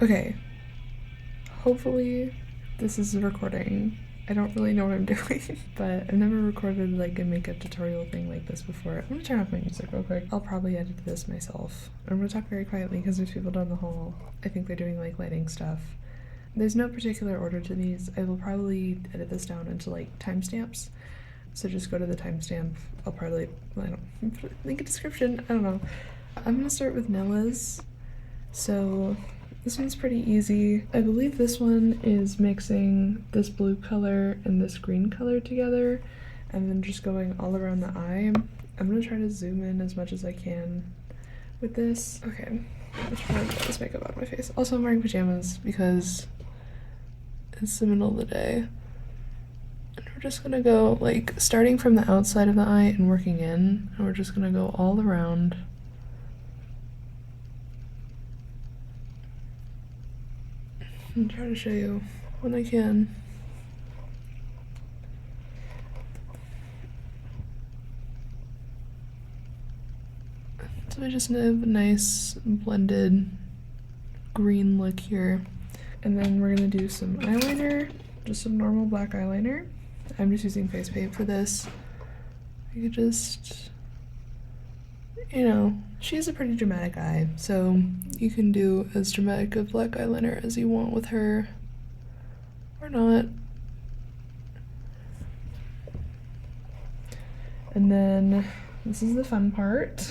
Okay, hopefully this is recording. I don't really know what I'm doing, but I've never recorded like a makeup tutorial thing like this before. I'm gonna turn off my music real quick. I'll probably edit this myself. I'm gonna talk very quietly because there's people down the hall. I think they're doing like lighting stuff. There's no particular order to these. I will probably edit this down into like timestamps. So just go to the timestamp. I'll probably, I don't, link a description. I don't know. I'm gonna start with Nella's. So this one's pretty easy. I believe this one is mixing this blue color and this green color together and then just going all around the eye. I'm gonna try to zoom in as much as I can with this. Okay, let's try to get this makeup out of my face. Also, I'm wearing pajamas because it's the middle of the day. And we're just gonna go like starting from the outside of the eye and working in, and we're just gonna go all around. And try to show you when I can. So we just have a nice blended green look here. And then we're gonna do some eyeliner, just some normal black eyeliner. I'm just using face paint for this. You could just, you know, she has a pretty dramatic eye, so you can do as dramatic of black eyeliner as you want with her, or not. And then this is the fun part.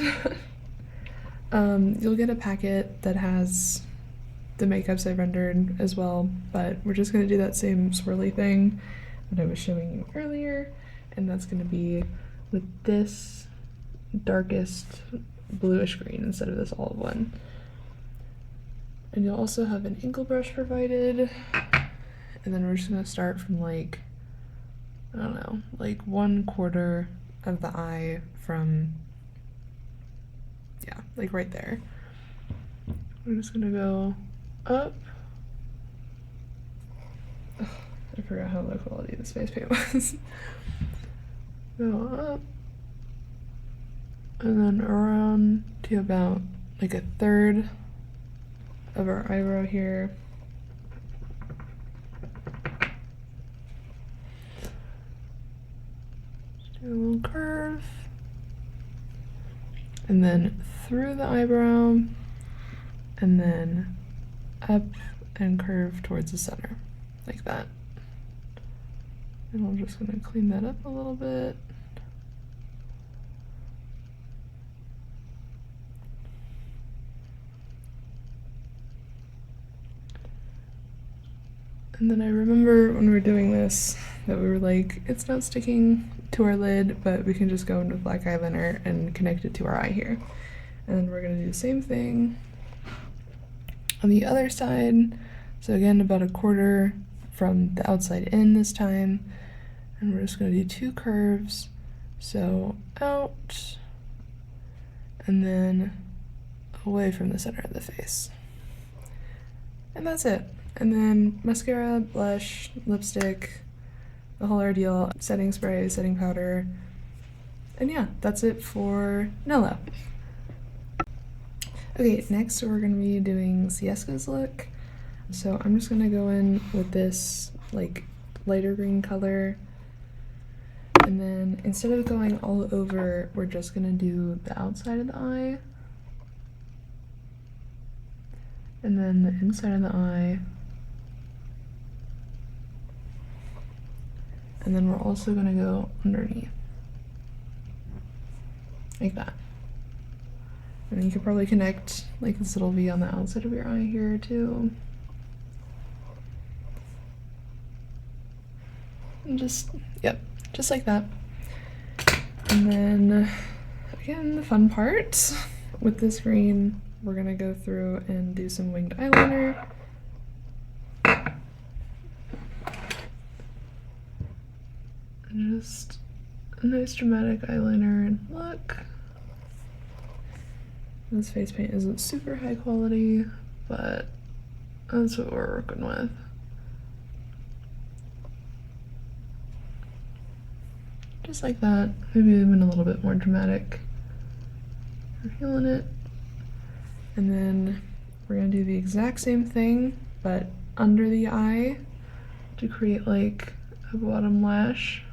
You'll get a packet that has the makeups I rendered as well, but we're just gonna do that same swirly thing that I was showing you earlier, and that's gonna be with this darkest bluish green instead of this olive one. And you'll also have an inkle brush provided, and then we're just gonna start from like, I don't know, like 1/4 of the eye from, yeah, like right there. We're just gonna go up. Ugh, I forgot how low quality this face paint was. Go up. And then around to about like 1/3 of our eyebrow here. Just do a little curve. And then through the eyebrow, and then up and curve towards the center, like that. And I'm just gonna clean that up a little bit. And then I remember when we were doing this that we were like, it's not sticking to our lid, but we can just go in with black eyeliner and connect it to our eye here. And then we're gonna do the same thing on the other side. So again, about 1/4 from the outside in this time. And we're just gonna do 2 curves. So out, and then away from the center of the face. And that's it. And then mascara, blush, lipstick, the whole ordeal, setting spray, setting powder. And yeah, that's it for Nella. Okay, next we're gonna be doing Ciesca's look. So I'm just gonna go in with this like lighter green color. And then instead of going all over, we're just gonna do the outside of the eye. And then the inside of the eye. And then we're also gonna go underneath. Like that. And then you could probably connect like this little V on the outside of your eye here too. And just, yep, just like that. And then, again, the fun part. With this green, we're gonna go through and do some winged eyeliner. And just a nice dramatic eyeliner and look. This face paint isn't super high quality, but that's what we're working with. Just like that, maybe even a little bit more dramatic. We're feeling it. And then we're gonna do the exact same thing, but under the eye to create like a bottom lash.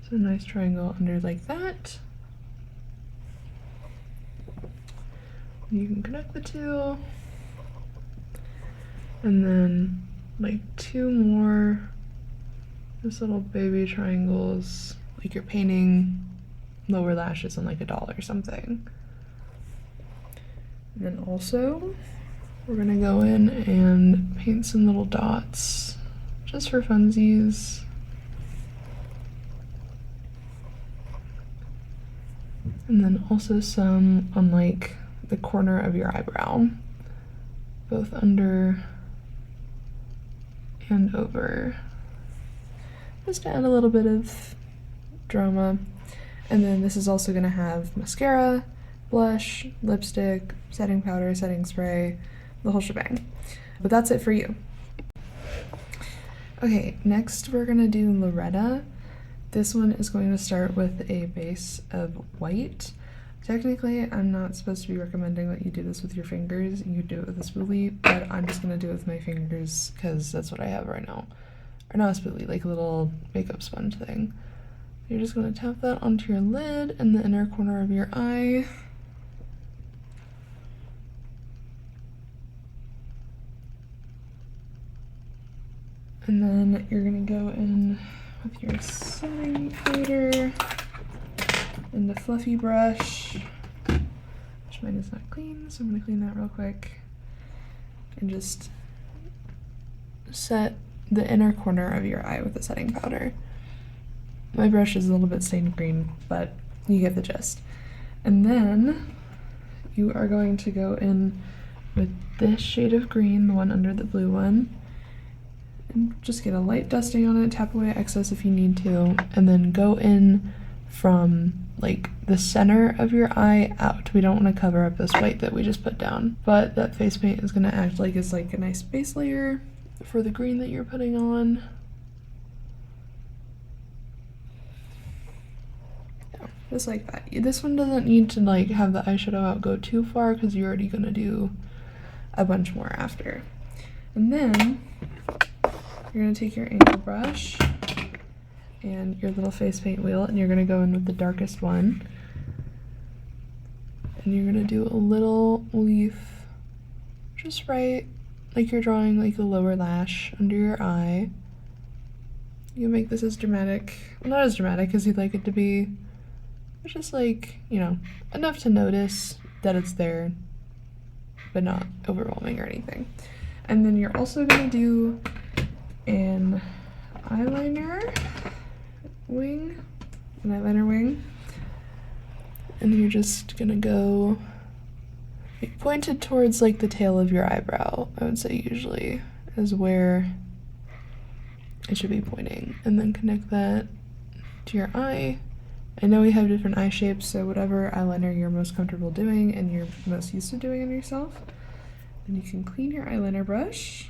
So a nice triangle under like that. You can connect the two. And then like two more just little baby triangles, like you're painting lower lashes on like a doll or something. And then also we're gonna go in and paint some little dots just for funsies. And then also some on like the corner of your eyebrow, both under and over, just to add a little bit of drama. And then this is also gonna have mascara, blush, lipstick, setting powder, setting spray, the whole shebang. But that's it for you. Okay, next we're gonna do Lauretta. This one is going to start with a base of white. Technically, I'm not supposed to be recommending that you do this with your fingers. You do it with a spoolie, but I'm just gonna do it with my fingers because that's what I have right now. Or not a spoolie, like a little makeup sponge thing. You're just gonna tap that onto your lid and the inner corner of your eye. And then you're gonna go in with your setting powder and the fluffy brush, which mine is not clean, so I'm gonna clean that real quick. And just set the inner corner of your eye with the setting powder. My brush is a little bit stained green, but you get the gist. And then you are going to go in with this shade of green, the one under the blue one, and just get a light dusting on it, tap away excess if you need to, and then go in from like the center of your eye out. We don't want to cover up this white that we just put down, but that face paint is going to act like it's like a nice base layer for the green that you're putting on. Yeah, just like that. This one doesn't need to like have the eyeshadow out go too far because you're already going to do a bunch more after. And then you're going to take your angle brush and your little face paint wheel, and you're going to go in with the darkest one. And you're going to do a little leaf just right, like you're drawing like a lower lash under your eye. You make this as dramatic, well, not as dramatic as you'd like it to be, but just like, you know, enough to notice that it's there, but not overwhelming or anything. And then you're also going to do an eyeliner wing, and you're just gonna go pointed towards like the tail of your eyebrow. I would say usually is where it should be pointing, and then connect that to your eye. I know we have different eye shapes, so whatever eyeliner you're most comfortable doing and you're most used to doing on yourself, then you can clean your eyeliner brush.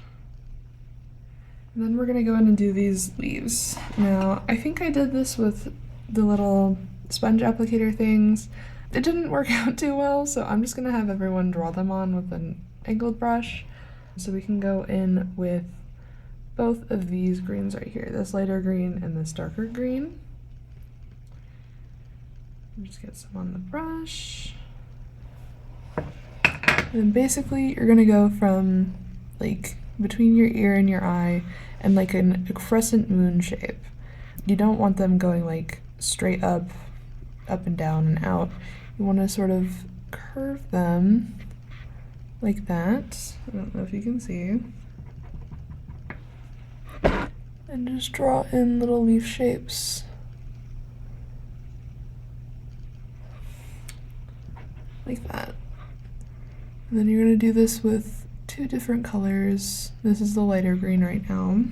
And then we're gonna go in and do these leaves. Now, I think I did this with the little sponge applicator things. It didn't work out too well, so I'm just gonna have everyone draw them on with an angled brush. So we can go in with both of these greens right here, this lighter green and this darker green. Just get some on the brush. And basically, you're gonna go from like between your ear and your eye and like a crescent moon shape. You don't want them going like straight up and down and out. You want to sort of curve them like that. I don't know if you can see. And just draw in little leaf shapes. Like that. And then you're going to do this with two different colors. This is the lighter green right now.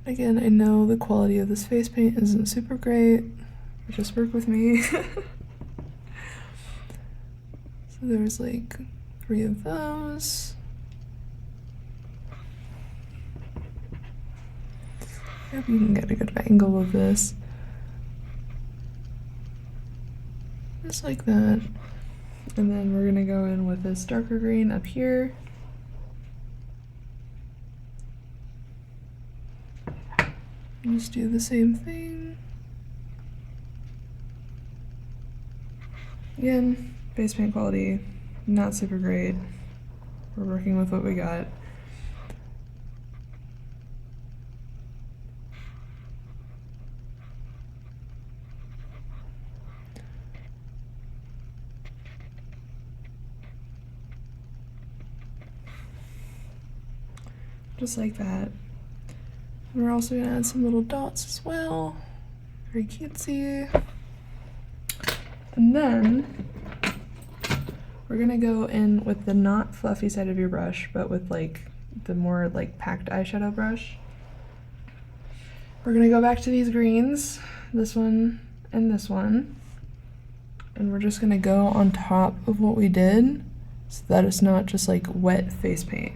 Again, I know the quality of this face paint isn't super great, but just work with me. So there's like 3 of those. I hope you can get a good angle of this. Just like that. And then we're gonna go in with this darker green up here. And just do the same thing. Again, base paint quality, not super great. We're working with what we got. Just like that. And we're also gonna add some little dots as well. Very cutesy. And then we're gonna go in with the not fluffy side of your brush, but with like the more like packed eyeshadow brush. We're gonna go back to these greens, this one and this one. And we're just gonna go on top of what we did so that it's not just like wet face paint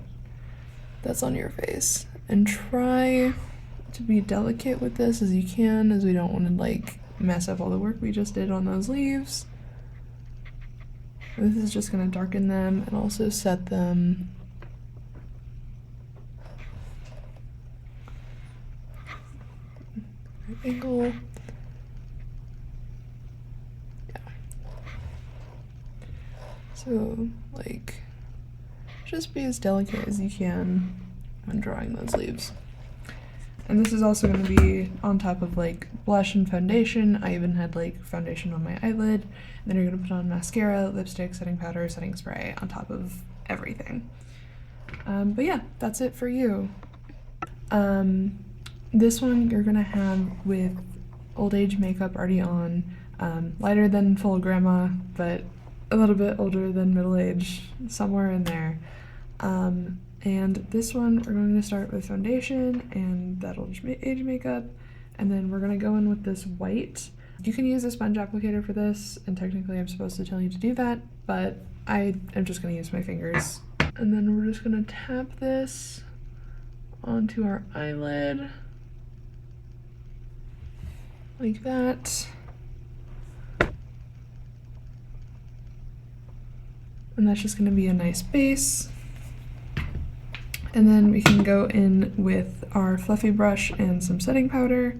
that's on your face. And try to be delicate with this as you can, as we don't want to like mess up all the work we just did on those leaves. This is just going to darken them and also set them right angle. Yeah. So like just be as delicate as you can when drawing those leaves. And this is also going to be on top of like blush and foundation. I even had like foundation on my eyelid. And then you're going to put on mascara, lipstick, setting powder, setting spray on top of everything. But yeah, that's it for you. This one you're going to have with old age makeup already on. Lighter than full grandma, but a little bit older than middle age, somewhere in there. And this one, we're going to start with foundation and that old age makeup, and then we're going to go in with this white. You can use a sponge applicator for this, and technically I'm supposed to tell you to do that, but I am just going to use my fingers. And then we're just going to tap this onto our eyelid, like that. And that's just going to be a nice base. And then we can go in with our fluffy brush and some setting powder.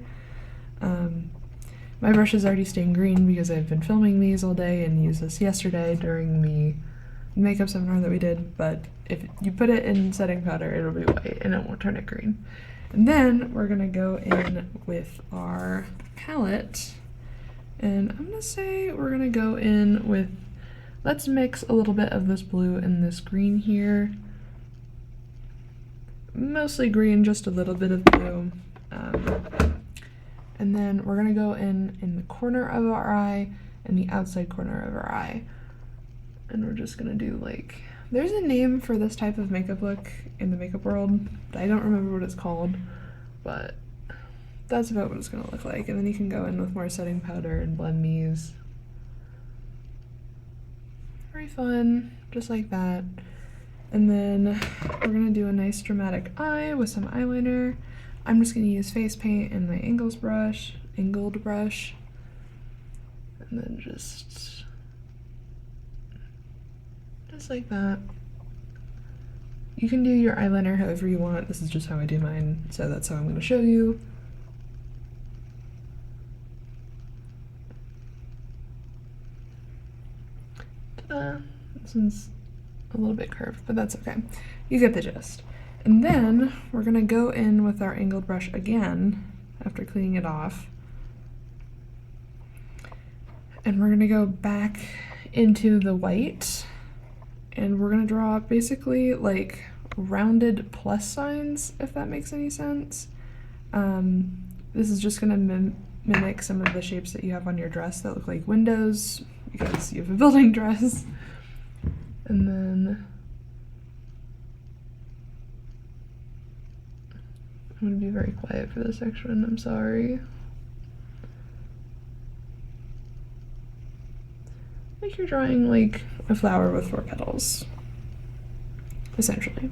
My brush is already stained green because I've been filming these all day and used this yesterday during the makeup seminar that we did, but if you put it in setting powder, it'll be white and it won't turn it green. And then we're gonna go in with our palette, and I'm gonna say we're gonna go in with, let's mix a little bit of this blue and this green here. Mostly green, just a little bit of blue. And then we're gonna go in the corner of our eye and the outside corner of our eye. And we're just gonna do like, there's a name for this type of makeup look in the makeup world, but I don't remember what it's called, but that's about what it's gonna look like. And then you can go in with more setting powder and blend these. Very fun, just like that. And then we're gonna do a nice dramatic eye with some eyeliner. I'm just gonna use face paint and my angled brush, and then just like that. You can do your eyeliner however you want. This is just how I do mine, so that's how I'm gonna show you. Ta-da! This one's a little bit curved, but that's okay. You get the gist. And then we're gonna go in with our angled brush again after cleaning it off. And we're gonna go back into the white, and we're gonna draw basically like rounded plus signs, if that makes any sense. This is just gonna mimic some of the shapes that you have on your dress that look like windows, because you have a building dress. And then I'm gonna be very quiet for this section, I'm sorry. Like you're drawing like a flower with 4 petals, essentially.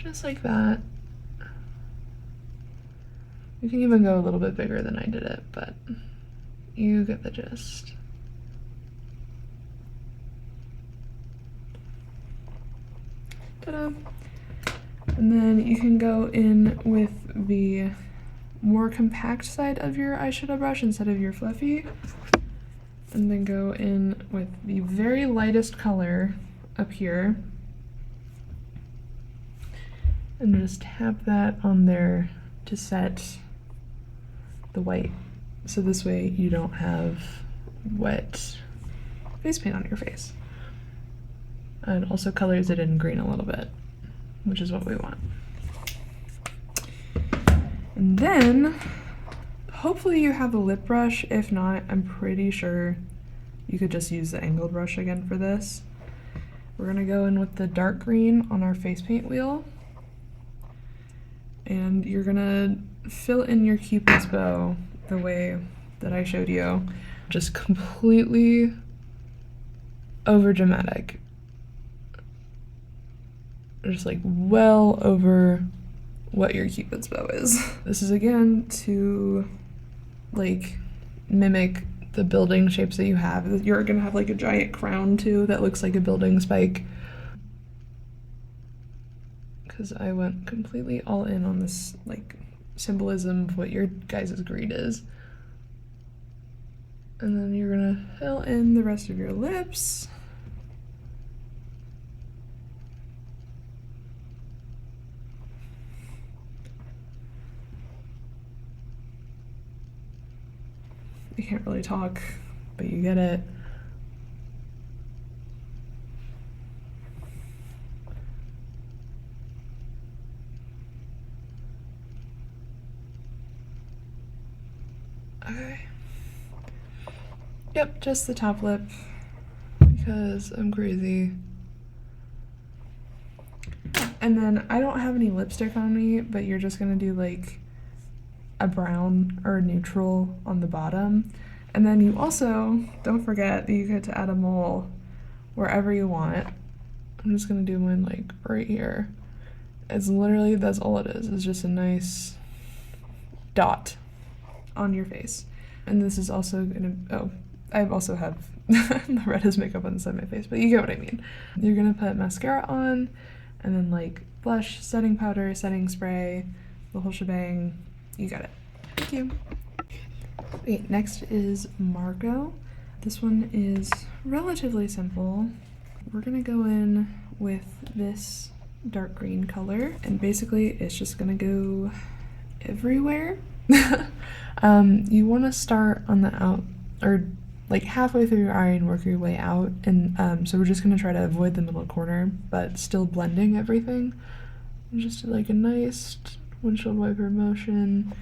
just like that. You can even go a little bit bigger than I did it, but you get the gist. Ta-da! And then you can go in with the more compact side of your eyeshadow brush instead of your fluffy. And then go in with the very lightest color up here. And just tap that on there to set the white. So this way you don't have wet face paint on your face. And also colors it in green a little bit, which is what we want. And then, hopefully you have a lip brush. If not, I'm pretty sure you could just use the angled brush again for this. We're gonna go in with the dark green on our face paint wheel. And you're gonna fill in your Cupid's bow the way that I showed you. Just completely over dramatic. Just like well over what your Cupid's bow is. This is again to like mimic the building shapes that you have. You're gonna have like a giant crown too that looks like a building spike. Because I went completely all in on this like symbolism of what your guys' greed is. And then you're gonna fill in the rest of your lips. I can't really talk, but you get it. Okay. Yep, just the top lip because I'm crazy. And then I don't have any lipstick on me, but you're just gonna do like a brown or neutral on the bottom. And then you also, don't forget that you get to add a mole wherever you want. I'm just gonna do mine like right here. It's literally, that's all it is. It's just a nice dot on your face. And this is also gonna, oh, I also have Lauretta's makeup on the side of my face, but you get what I mean. You're gonna put mascara on, and then like blush, setting powder, setting spray, the whole shebang. You got it. Thank you. Okay, next is Margot. This one is relatively simple. We're gonna go in with this dark green color, and basically it's just gonna go everywhere. You want to start on the out, or like halfway through your eye and work your way out, and so we're just gonna try to avoid the middle corner, but still blending everything. Just like a nice windshield wiper motion.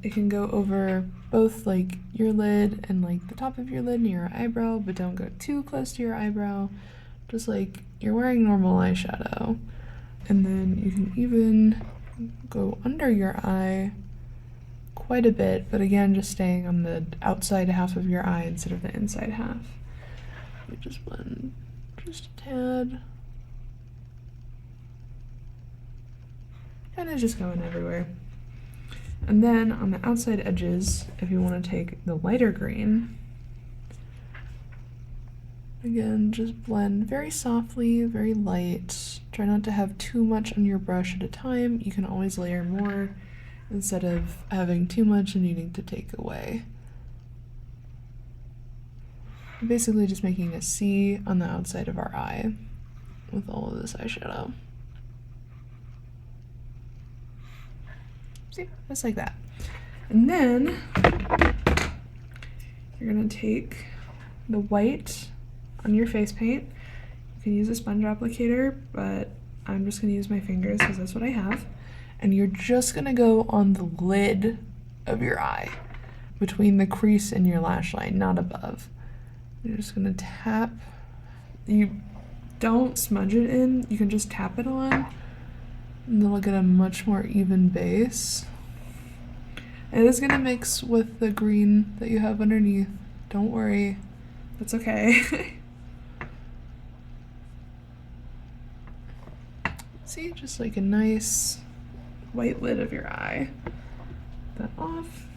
It can go over both like your lid and like the top of your lid and your eyebrow, but don't go too close to your eyebrow. Just like you're wearing normal eyeshadow. And then you can even go under your eye quite a bit, but again, just staying on the outside half of your eye instead of the inside half. You just blend just a tad. Kind of just going everywhere. And then on the outside edges, if you want to take the lighter green, again, just blend very softly, very light. Try not to have too much on your brush at a time. You can always layer more instead of having too much and needing to take away. Basically just making a C on the outside of our eye with all of this eyeshadow. See, just like that. And then you're gonna take the white on your face paint. You can use a sponge applicator, but I'm just gonna use my fingers because that's what I have. And you're just gonna go on the lid of your eye, between the crease and your lash line, not above. You're just gonna tap. You don't smudge it in, you can just tap it on, and then we'll get a much more even base. It is gonna mix with the green that you have underneath. Don't worry, that's okay. See, just like a nice white lid of your eye. That off.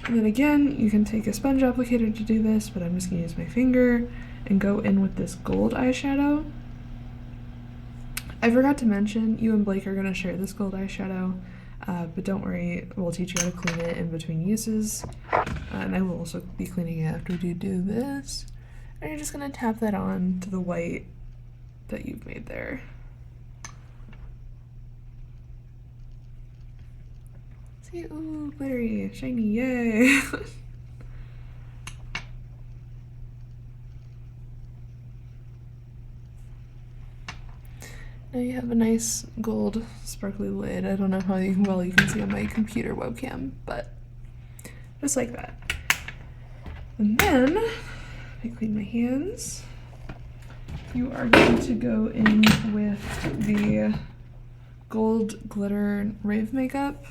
And then again, you can take a sponge applicator to do this, but I'm just gonna use my finger and go in with this gold eyeshadow. I forgot to mention, you and Blake are gonna share this gold eyeshadow, but don't worry, we'll teach you how to clean it in between uses. And I will also be cleaning it after you do this. And you're just gonna tap that on to the white that you've made there. See, ooh, glittery, shiny, yay! Now you have a nice gold sparkly lid. I don't know how well you can see on my computer webcam, but just like that. And then, I clean my hands. You are going to go in with the gold glitter rave makeup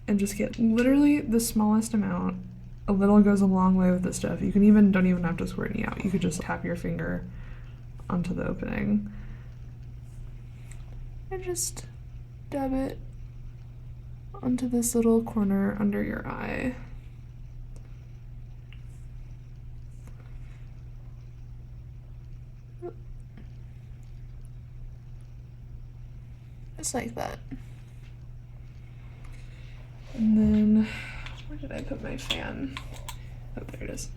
and just get literally the smallest amount. A little goes a long way with this stuff. You can don't even have to squirt any out. You could just tap your finger onto the opening and just dab it onto this little corner under your eye. Just like that. And then, where did I put my fan? Oh, there it is.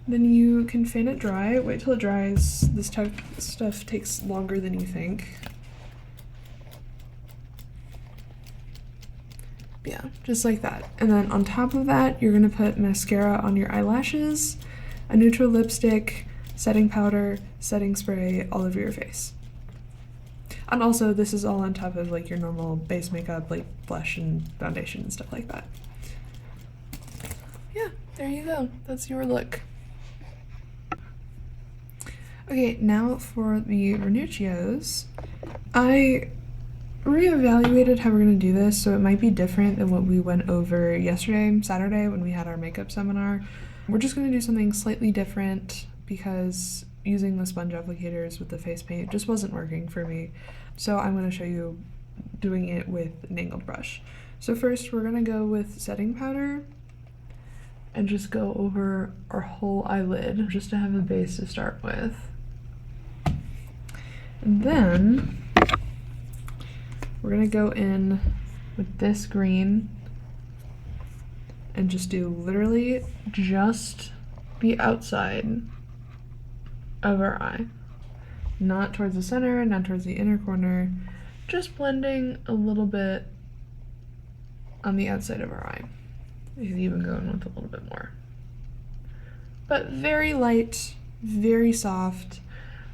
Then you can fan it dry, wait till it dries. This stuff takes longer than you think. Yeah, just like that. And then on top of that, you're gonna put mascara on your eyelashes, a neutral lipstick, setting powder, setting spray all over your face. And also, this is all on top of like your normal base makeup, like blush and foundation and stuff like that. Yeah, there you go. That's your look. Okay, now for the Rinuccios. I reevaluated how we're gonna do this, so it might be different than what we went over yesterday, Saturday, when we had our makeup seminar. We're just gonna do something slightly different because using the sponge applicators with the face paint just wasn't working for me. So I'm gonna show you doing it with an angled brush. So first we're gonna go with setting powder and just go over our whole eyelid just to have a base to start with. And then we're gonna go in with this green and just do literally just the outside of our eye. Not towards the center, not towards the inner corner, just blending a little bit on the outside of our eye. You can even go in with a little bit more. But very light, very soft.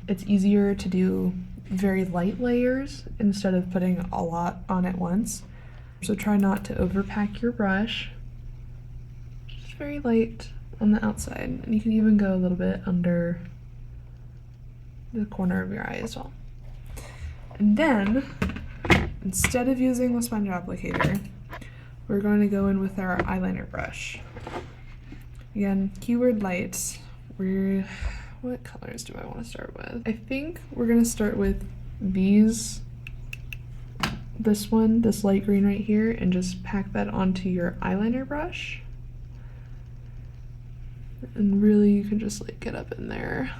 It's easier to do very light layers instead of putting a lot on at once. So try not to overpack your brush. Just very light on the outside. And you can even go a little bit under the corner of your eye as well. And then, instead of using the sponge applicator, we're going to go in with our eyeliner brush. Again, keyword light. What colors do I want to start with? I think we're going to start with these. This one, this light green right here, and just pack that onto your eyeliner brush. And really, you can just like get up in there.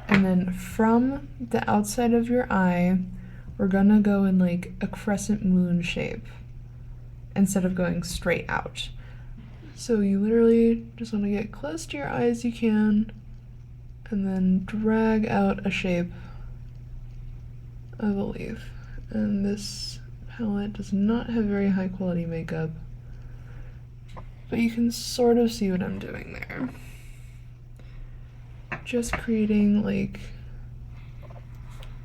And then from the outside of your eye, we're gonna go in like a crescent moon shape instead of going straight out. So you literally just want to get close to your eye as you can and then drag out a shape of a leaf. And this palette does not have very high quality makeup, but you can sort of see what I'm doing there. Just creating like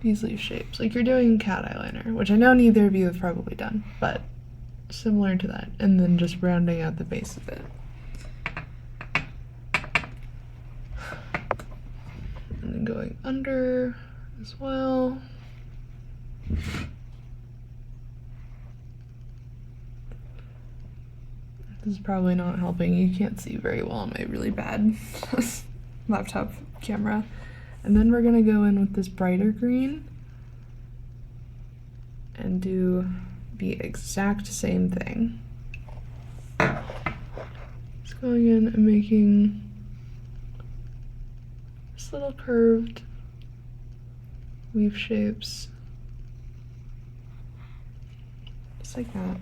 these leaf shapes, like you're doing cat eyeliner, which I know neither of you have probably done, but similar to that, and then just rounding out the base of it. And then going under as well. This is probably not helping. You can't see very well on my really bad laptop camera. And then we're gonna go in with this brighter green and do the exact same thing. Just going in and making just little curved leaf shapes. Just like that.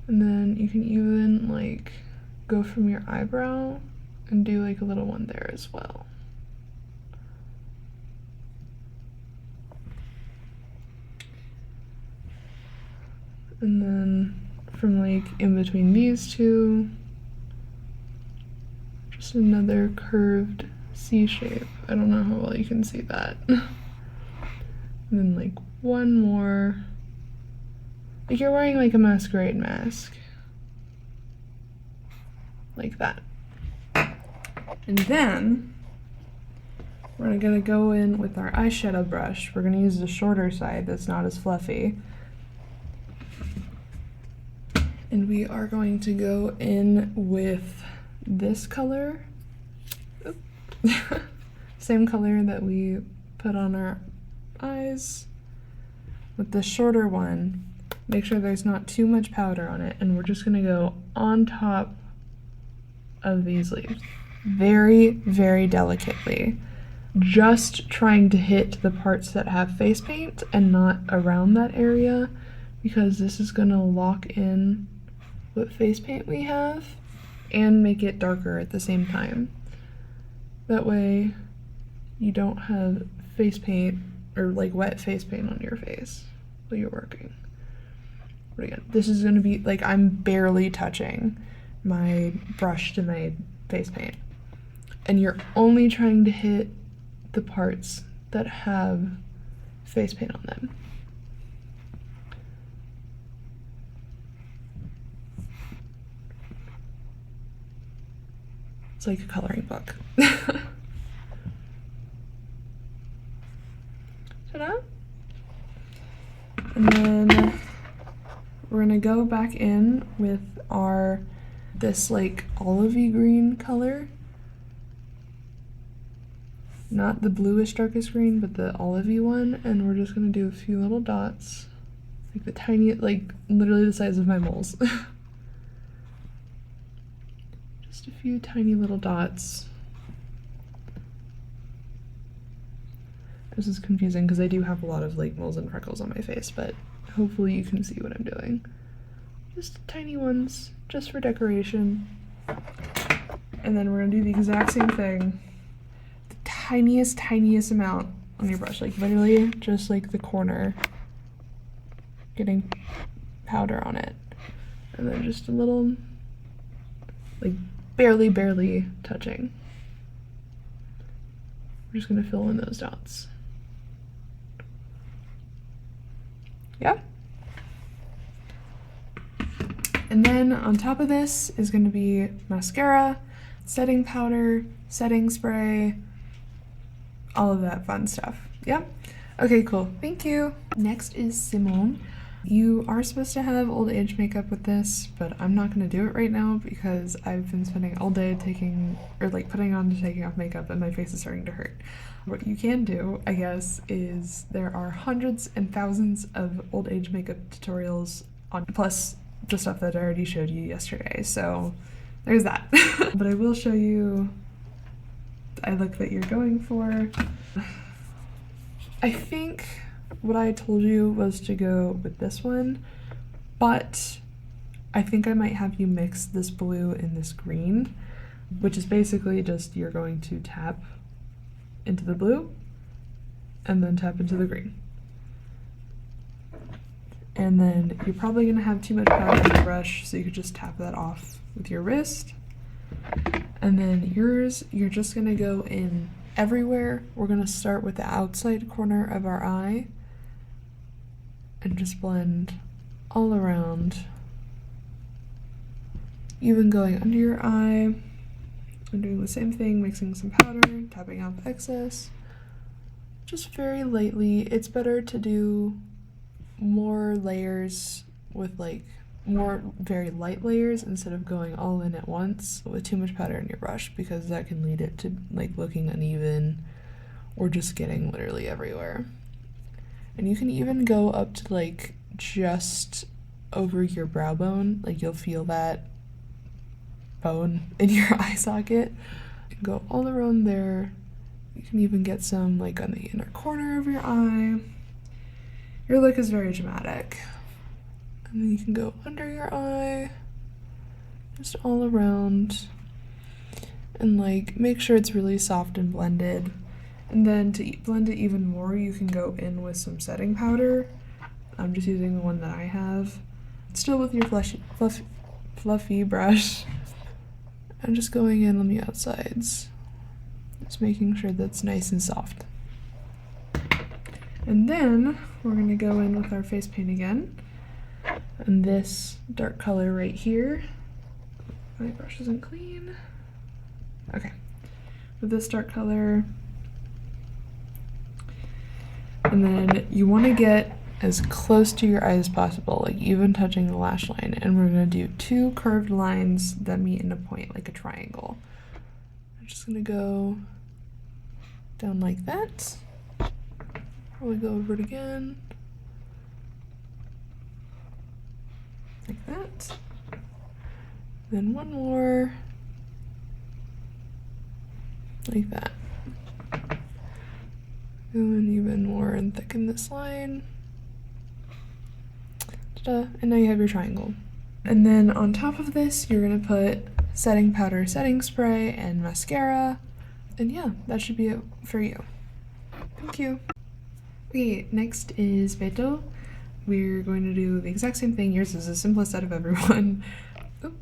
And then you can even like go from your eyebrow and do like a little one there as well. And then from like in between these two, just another curved C shape. I don't know how well you can see that. And then like one more. Like you're wearing like a masquerade mask. Like that. And then we're gonna go in with our eyeshadow brush. We're gonna use the shorter side that's not as fluffy. And we are going to go in with this color. Same color that we put on our eyes. With the shorter one, make sure there's not too much powder on it, and we're just gonna go on top of these leaves. Very, very delicately. Just trying to hit the parts that have face paint and not around that area, because this is gonna lock in what face paint we have and make it darker at the same time. That way you don't have face paint or like wet face paint on your face while you're working. But again, this is gonna be like, I'm barely touching my brush to my face paint. And you're only trying to hit the parts that have face paint on them. It's like a coloring book. Ta-da! And then we're gonna go back in with this like olivey green color. Not the bluish darkest green, but the olivey one. And we're just gonna do a few little dots. Like the tiny, like literally the size of my moles. Just a few tiny little dots. This is confusing because I do have a lot of like moles and freckles on my face, but hopefully you can see what I'm doing. Just tiny ones, just for decoration. And then we're gonna do the exact same thing. The tiniest amount on your brush, like literally just like the corner, getting powder on it. And then just a little, like barely touching. We're just gonna fill in those dots. Yeah. And then on top of this is going to be mascara, setting powder, setting spray, all of that fun stuff. Yeah? Okay, cool. Thank you. Next is Simone. You are supposed to have old age makeup with this, but I'm not going to do it right now because I've been spending all day putting on and taking off makeup, and my face is starting to hurt. What you can do, I guess, is there are hundreds and thousands of old age makeup tutorials on, plus the stuff that I already showed you yesterday, so there's that. But I will show you the eye look that you're going for. I think what I told you was to go with this one, but I think I might have you mix this blue and this green, which is basically just you're going to tap into the blue and then tap into the green. And then you're probably going to have too much powder on your brush, so you could just tap that off with your wrist. And then yours, you're just going to go in everywhere. We're going to start with the outside corner of our eye and just blend all around. Even going under your eye. I'm doing the same thing, mixing some powder, tapping off excess. just very lightly. It's better to do more layers with like more very light layers instead of going all in at once with too much powder in your brush, because that can lead it to like looking uneven or just getting literally everywhere. And you can even go up to like just over your brow bone, like you'll feel that bone in your eye socket. You can go all around there. You can even get some like on the inner corner of your eye. Your look is very dramatic. And then you can go under your eye, just all around, and like make sure it's really soft and blended. And then to blend it even more, you can go in with some setting powder. I'm just using the one that I have. Still with your fluffy brush. I'm just going in on the outsides. Just making sure that's nice and soft. And then we're gonna go in with our face paint again. And this dark color right here. My brush isn't clean. Okay. With this dark color. And then you want to get as close to your eye as possible, like even touching the lash line. And we're going to do 2 curved lines that meet in a point, like a triangle. I'm just going to go down like that. Probably go over it again. Like that. Then one more. Like that. Go in even more and thicken this line. Ta-da. And now you have your triangle. And then on top of this, you're gonna put setting powder, setting spray, and mascara. And yeah, that should be it for you. Thank you. Okay, next is Betto. We're going to do the exact same thing. Yours is the simplest out of everyone. Oop,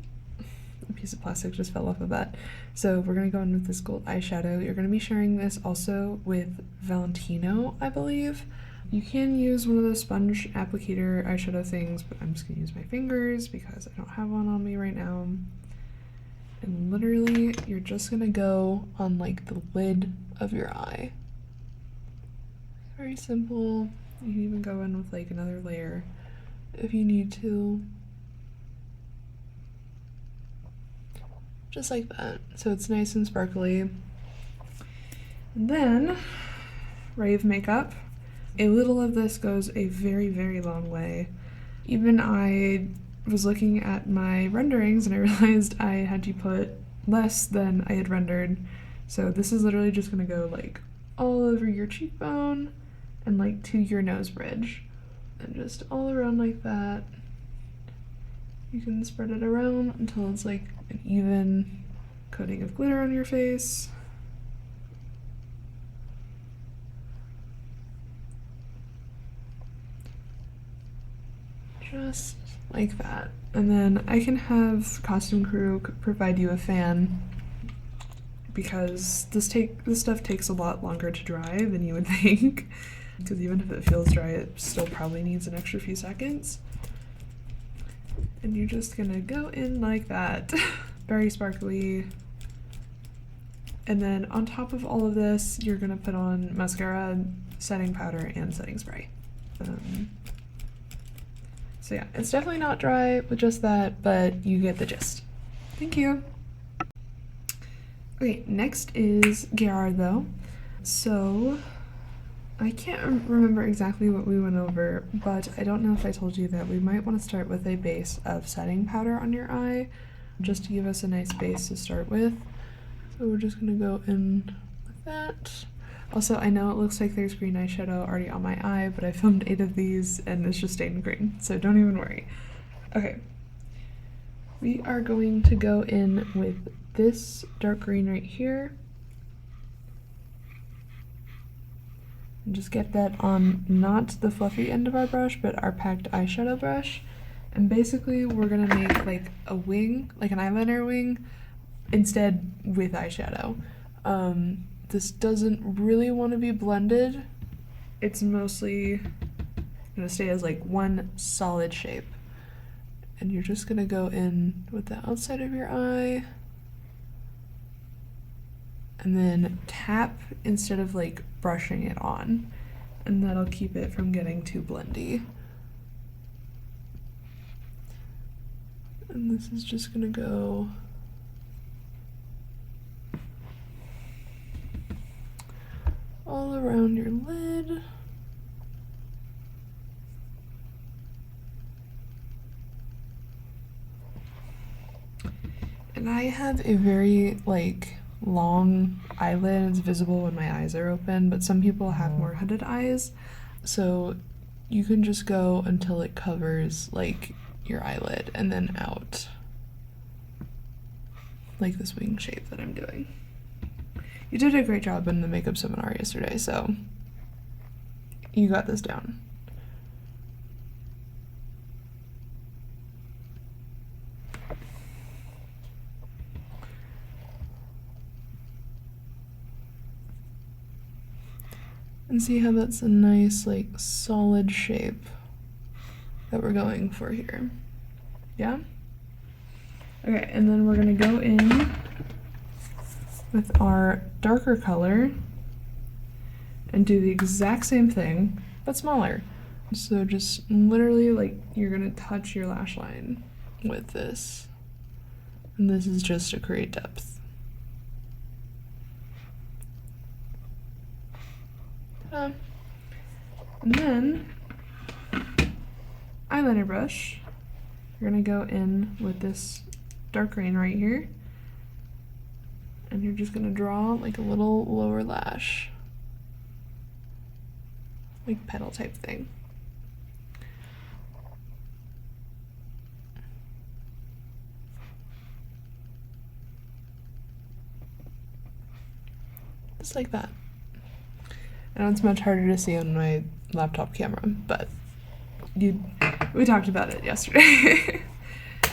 a piece of plastic just fell off of that. So we're going to go in with this gold eyeshadow. You're going to be sharing this also with Valentino, I believe. You can use one of those sponge applicator eyeshadow things, but I'm just going to use my fingers because I don't have one on me right now. And literally, you're just going to go on like the lid of your eye. Very simple. You can even go in with like another layer if you need to. Just like that. So it's nice and sparkly. And then, rave makeup. A little of this goes a very, very long way. Even I was looking at my renderings and I realized I had to put less than I had rendered. So this is literally just gonna go like all over your cheekbone and like to your nose bridge. And just all around like that. You can spread it around until it's like an even coating of glitter on your face. Just like that. And then I can have costume crew provide you a fan because this stuff takes a lot longer to dry than you would think. Because even if it feels dry, it still probably needs an extra few seconds. And you're just gonna go in like that. Very sparkly. And then on top of all of this, you're gonna put on mascara, setting powder, and setting spray. So yeah, it's definitely not dry with just that, but you get the gist. Thank you. Okay, next is Gherardo. So I can't remember exactly what we went over, but I don't know if I told you that we might want to start with a base of setting powder on your eye, just to give us a nice base to start with. So we're just gonna go in with that. Also, I know it looks like there's green eyeshadow already on my eye, but I filmed 8 of these and it's just stained green, so don't even worry. Okay, we are going to go in with this dark green right here. And just get that on not the fluffy end of our brush, but our packed eyeshadow brush. And basically we're gonna make like a wing, like an eyeliner wing, instead with eyeshadow. This doesn't really want to be blended. It's mostly gonna stay as like one solid shape. And you're just gonna go in with the outside of your eye and then tap instead of like brushing it on, and that'll keep it from getting too blendy. And this is just gonna go all around your lid. And I have a very like long eyelid. It's visible when my eyes are open, but some people have more hooded eyes, so you can just go until it covers like your eyelid and then out, like this wing shape that I'm doing. You did a great job in the makeup seminar yesterday, so you got this down. And see how that's a nice, like, solid shape that we're going for here. Yeah? Okay, and then we're gonna go in with our darker color and do the exact same thing, but smaller. So just literally, like, you're gonna touch your lash line with this. And this is just to create depth. And then, eyeliner brush, you're gonna go in with this dark green right here, and you're just gonna draw like a little lower lash, like petal type thing. Just like that. I know it's much harder to see on my laptop camera, but we talked about it yesterday.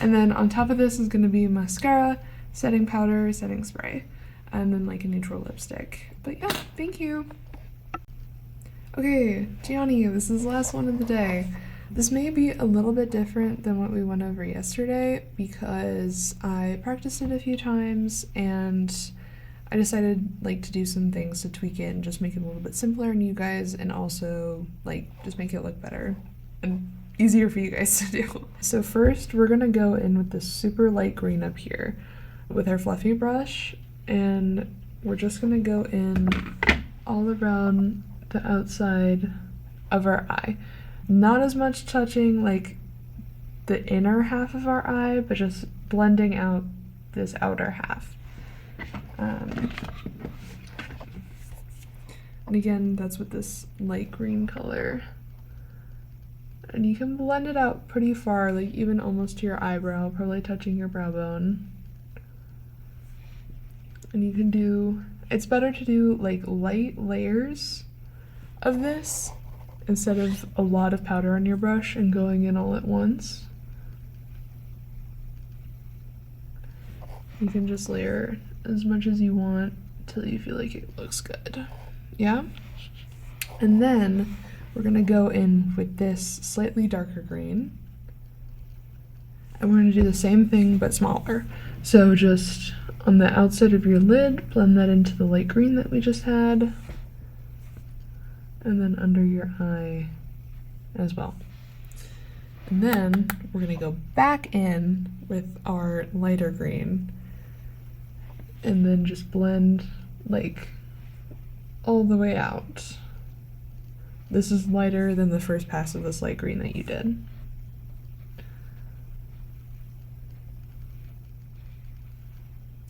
And then on top of this is going to be mascara, setting powder, setting spray, and then like a neutral lipstick. But yeah, thank you. Okay, Gianni, this is the last one of the day. This may be a little bit different than what we went over yesterday because I practiced it a few times and I decided like to do some things to tweak it and just make it a little bit simpler on you guys, and also like just make it look better and easier for you guys to do. So first we're gonna go in with this super light green up here with our fluffy brush, and we're just gonna go in all around the outside of our eye. Not as much touching like the inner half of our eye, but just blending out this outer half. And again, that's with this light green color. And you can blend it out pretty far, like even almost to your eyebrow, probably touching your brow bone. And you can do, it's better to do like light layers of this instead of a lot of powder on your brush and going in all at once. You can just layer as much as you want till you feel like it looks good. Yeah? And then we're gonna go in with this slightly darker green. And we're gonna do the same thing but smaller. So just on the outside of your lid, blend that into the light green that we just had. And then under your eye as well. And then we're gonna go back in with our lighter green and then just blend like all the way out. This is lighter than the first pass of this light green that you did.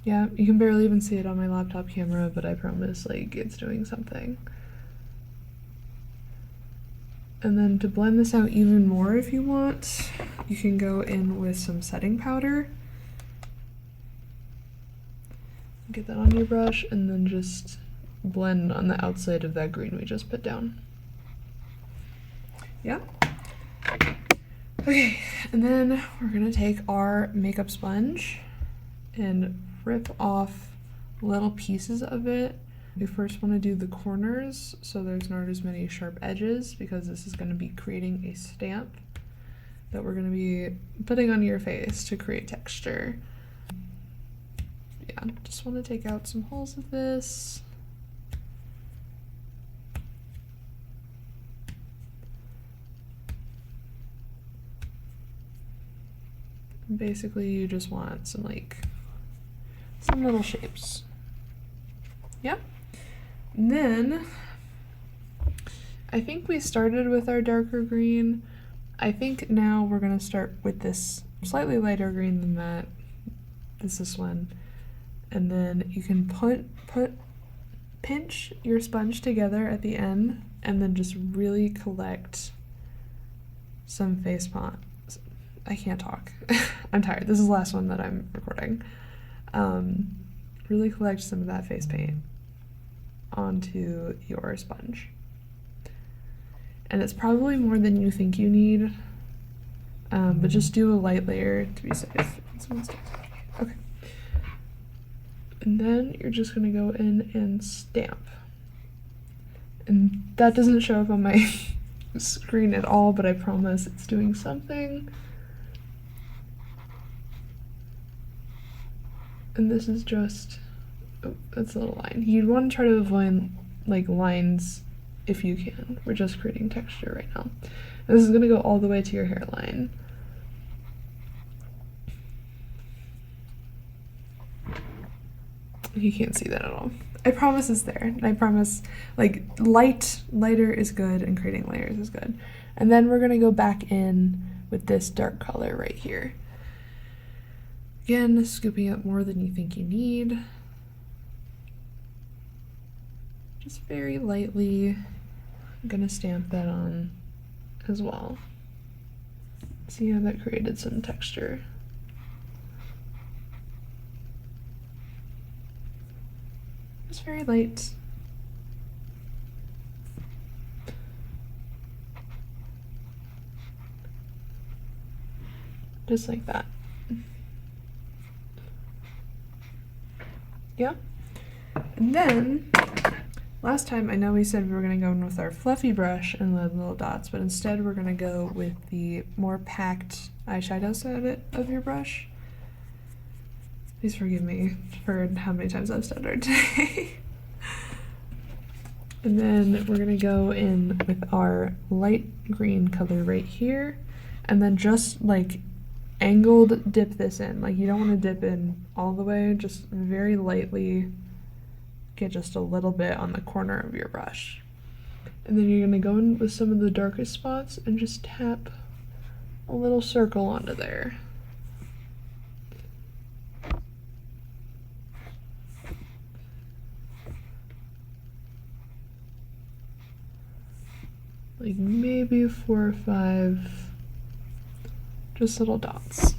Yeah, you can barely even see it on my laptop camera, but I promise like it's doing something. And then to blend this out even more if you want, you can go in with some setting powder. Get that on your brush and then just blend on the outside of that green we just put down. Yeah? Okay, and then we're gonna take our makeup sponge and rip off little pieces of it. We first want to do the corners so there's not as many sharp edges, because this is going to be creating a stamp that we're going to be putting on your face to create texture. Yeah. yeah, just want to take out some holes of this. Basically, you just want some little shapes. Yep. And then I think we started with our darker green. I think now we're gonna start with this slightly lighter green than that. This one. And then you can pinch your sponge together at the end and then just really collect some face paint. I can't talk. I'm tired. This is the last one that I'm recording. Really collect some of that face paint onto your sponge. And it's probably more than you think you need, but just do a light layer to be safe. Okay. And then you're just gonna go in and stamp. And that doesn't show up on my screen at all, but I promise it's doing something. And this is just, oh, that's a little line. You'd want to try to avoid lines if you can. We're just creating texture right now. And this is gonna go all the way to your hairline. You can't see that at all. I promise it's there. And I promise lighter is good and creating layers is good. And then we're gonna go back in with this dark color right here. Again, scooping up more than you think you need. Just very lightly, I'm gonna stamp that on as well. See how that created some texture. Just very light. Just like that. Yeah. And then, last time I know we said we were going to go in with our fluffy brush and the little dots, but instead we're going to go with the more packed eyeshadow side of your brush. Please forgive me for how many times I've stuttered today. And then we're going to go in with our light green color right here, and then just angled dip this in. You don't want to dip in all the way, just very lightly get just a little bit on the corner of your brush. And then you're going to go in with some of the darkest spots and just tap a little circle onto there. Maybe 4 or 5 just little dots.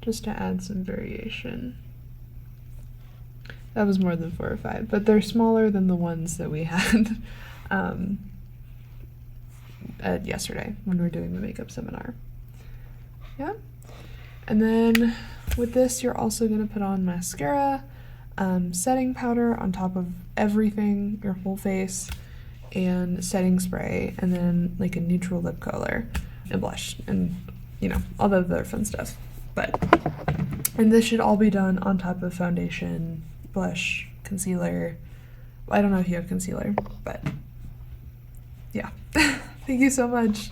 Just to add some variation. That was more than 4 or 5, but they're smaller than the ones that we had yesterday when we were doing the makeup seminar. Yeah. And then with this, you're also going to put on mascara, setting powder on top of everything, your whole face, and setting spray, and then a neutral lip color and blush, and all the other fun stuff. And this should all be done on top of foundation, blush, concealer. I don't know if you have concealer, but yeah. Thank you so much.